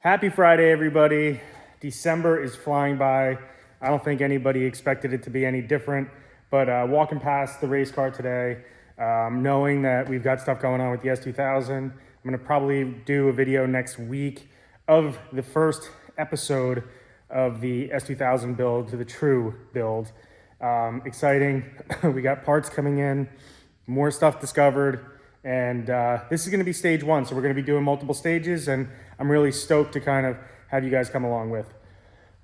Happy Friday, everybody. December is flying by. I don't think anybody expected it to be any different, but walking past the race car today, knowing that we've got stuff going on with the S2000, I'm gonna probably do a video next week of the first episode of the S2000 build to the Tr build. Exciting. We got parts coming in, more stuff discovered, and this is going to be stage one. So we're going to be doing multiple stages, and I'm really stoked to kind of have you guys come along with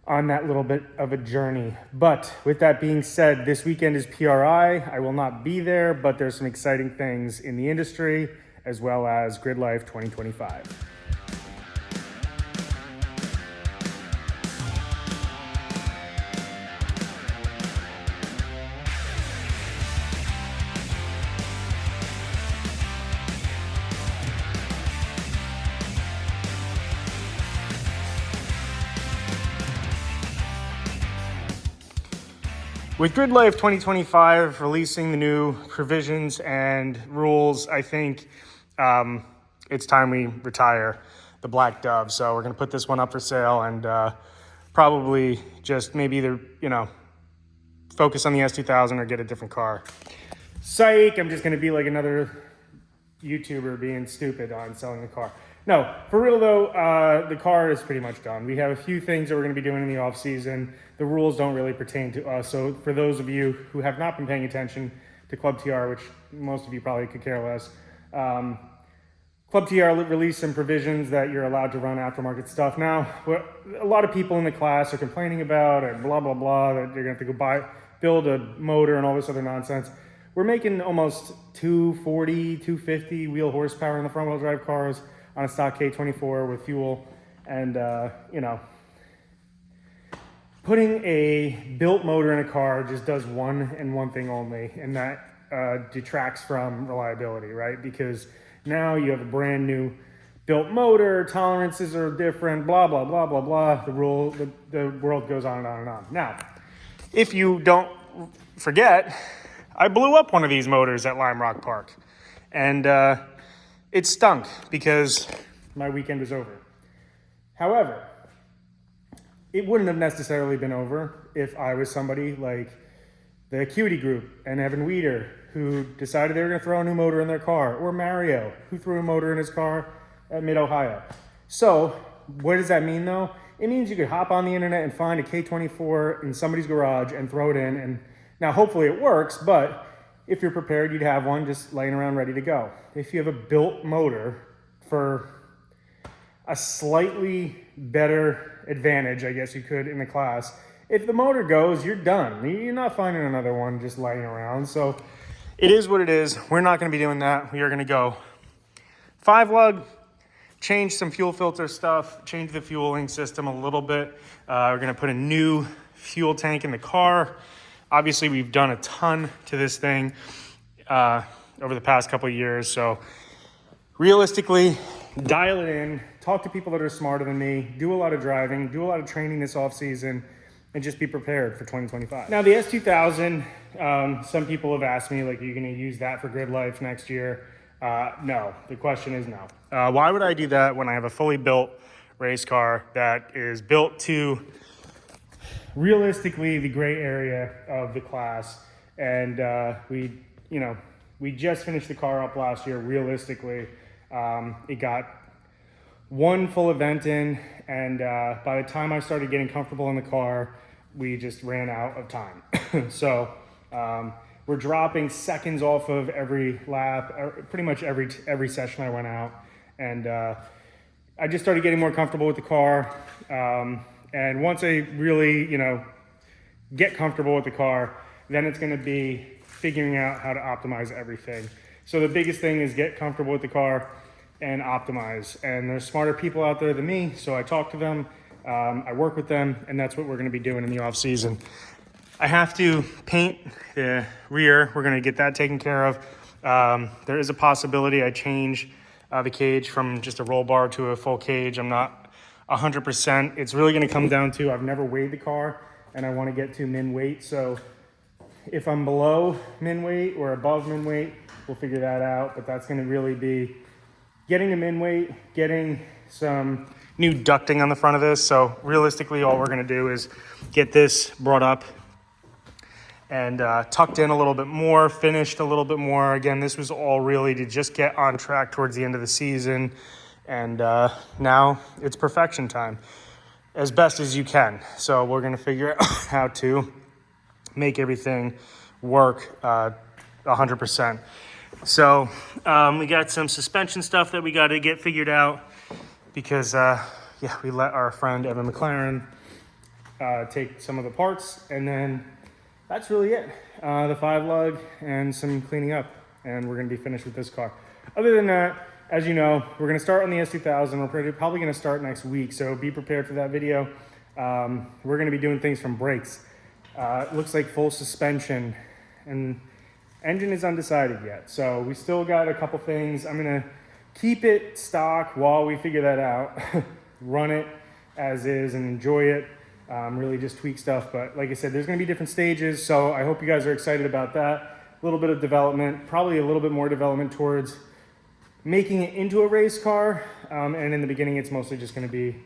on that little bit of a journey. But with that being said, this weekend is PRI. I will not be there, but there's some exciting things in the industry as well as Gridlife 2025. With Gridlife 2025 releasing the new provisions and rules, I think it's time we retire the Black Dove. So we're going to put this one up for sale and probably just maybe either, focus on the S2000 or get a different car. Psych, I'm just going to be like another YouTuber being stupid on selling the car. No, for real though, the car is pretty much done. We have a few things that we're going to be doing in the off season. The rules don't really pertain to us. So for those of you who have not been paying attention to Club Tr, which most of you probably could care less, Club Tr released some provisions that you're allowed to run aftermarket stuff. Now, what a lot of people in the class are complaining about, and blah, blah, blah, that you're going to have to go build a motor and all this other nonsense. We're making almost 240, 250 wheel horsepower in the front wheel drive cars on a stock K24 with fuel, and putting a built motor in a car just does one thing only, and that detracts from reliability, right? Because now you have a brand new built motor, tolerances are different, blah, blah, blah, blah, blah. The world goes on and on and on. Now, if you don't forget, I blew up one of these motors at Lime Rock Park, and it stunk because my weekend was over. However, it wouldn't have necessarily been over if I was somebody like the Acuity Group and Evan Weeder, who decided they were going to throw a new motor in their car, or Mario, who threw a motor in his car at Mid-Ohio. So what does that mean though? It means you could hop on the internet and find a K24 in somebody's garage and throw it in, and now hopefully it works, but if you're prepared, you'd have one just laying around ready to go. If you have a built motor for a slightly better advantage, I guess you could, in the class, if the motor goes, you're done. You're not finding another one just laying around. So it is what it is. We're not going to be doing that. We are going to go 5-lug, change some fuel filter stuff, change the fueling system a little bit. We're going to put a new fuel tank in the car. Obviously, we've done a ton to this thing over the past couple of years. So realistically, dial it in, talk to people that are smarter than me, do a lot of driving, do a lot of training this off season, and just be prepared for 2025. Now, the S2000, some people have asked me, like, are you going to use that for Gridlife next year? No, the question is no. Why would I do that when I have a fully built race car that is built to realistically the gray area of the class? And we just finished the car up last year. Realistically, it got one full event in, and by the time I started getting comfortable in the car, we just ran out of time. So we're dropping seconds off of every lap, pretty much every session I went out, and I just started getting more comfortable with the car. And once I really, get comfortable with the car, then it's going to be figuring out how to optimize everything. So the biggest thing is get comfortable with the car and optimize. And there's smarter people out there than me, so I talk to them, I work with them, and that's what we're going to be doing in the off season. I have to paint the rear. We're going to get that taken care of. There is a possibility I change the cage from just a roll bar to a full cage. I'm not 100%. It's really going to come down to, I've never weighed the car and I want to get to min weight. So if I'm below min weight or above min weight, we'll figure that out. But that's going to really be getting a min weight, getting some new ducting on the front of this. So realistically, all we're gonna do is get this brought up and tucked in a little bit more, finished a little bit more. Again, this was all really to just get on track towards the end of the season. And now it's perfection time as best as you can. So we're gonna figure out how to make everything work 100%. So we got some suspension stuff that we got to get figured out because we let our friend Evan McLaren take some of the parts, and then that's really it. The 5-lug and some cleaning up, and we're going to be finished with this car. Other than that, as you know, we're going to start on the S2000. We're probably going to start next week, so be prepared for that video. We're going to be doing things from brakes. It looks like full suspension, and engine is undecided yet. So we still got a couple things. I'm going to keep it stock while we figure that out. Run it as is and enjoy it. Really just tweak stuff. But like I said, there's going to be different stages. So I hope you guys are excited about that. A little bit of development, probably a little bit more development towards making it into a race car. And in the beginning, it's mostly just going to be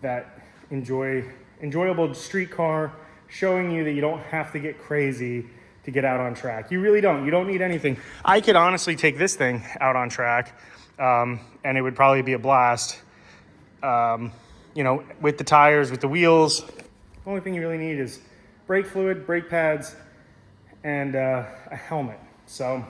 that enjoyable street car, showing you that you don't have to get crazy to get out on track. You really don't. You don't need anything. I could honestly take this thing out on track, and it would probably be a blast. You know, with the tires, with the wheels. The only thing you really need is brake fluid, brake pads, and a helmet. So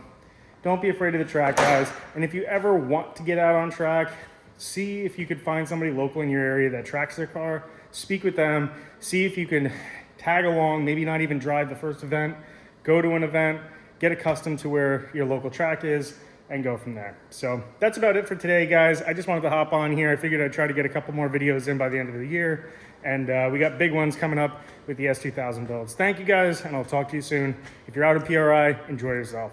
don't be afraid of the track, guys. And if you ever want to get out on track, see if you could find somebody local in your area that tracks their car. Speak with them. See if you can tag along, maybe not even drive the first event. Go to an event, get accustomed to where your local track is, and go from there. So that's about it for today, guys. I just wanted to hop on here. I figured I'd try to get a couple more videos in by the end of the year. And we got big ones coming up with the S2000 builds. Thank you, guys, and I'll talk to you soon. If you're out of PRI, enjoy yourself.